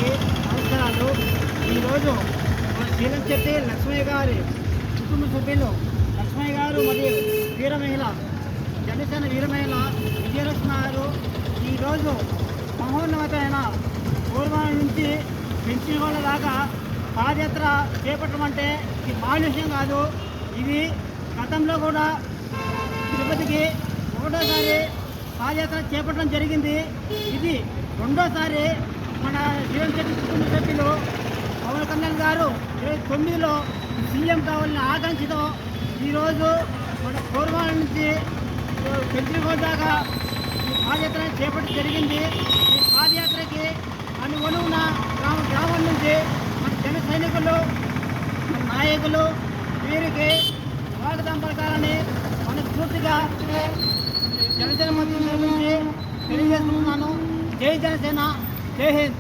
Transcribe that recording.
అందరికీ నమస్కారాలు. ఈరోజు మన శీలంచెట్టి లక్ష్మయ్య గారి కుటుంబ సభ్యులు లక్ష్మయ్య గారు మరియు వీరమహిళ జనసేన వీరమహిళ విజయలక్ష్మి గారు ఈరోజు మహోన్నతమైన పూర్వం నుంచి పెంచిన దాకా పాదయాత్ర చేపట్టడం అంటే ఇది మామూలు విషయం కాదు. ఇది గతంలో కూడా తిరుపతికి ఒకటోసారి పాదయాత్ర చేపట్టడం జరిగింది. ఇది రెండోసారి మన శీలంచెట్టి కుటుంబ సభ్యులు పవన్ కళ్యాణ్ గారు 2009లో సీఎం కావాలని ఆకాంక్షతో ఈరోజు మన పూర్వాల నుంచి పెంచిన దాకా పాదయాత్ర చేపట్టడం జరిగింది. ఈ పాదయాత్రకి అనుగుణంగా గ్రామం నుంచి మన జన సైనికులు మన నాయకులు వీరికి స్వాగతం పలకాలని మనస్ఫూర్తిగా జనసేన మంత్రి నుంచి తెలియజేస్తున్నాను. జై జనసేన, జై హింద్.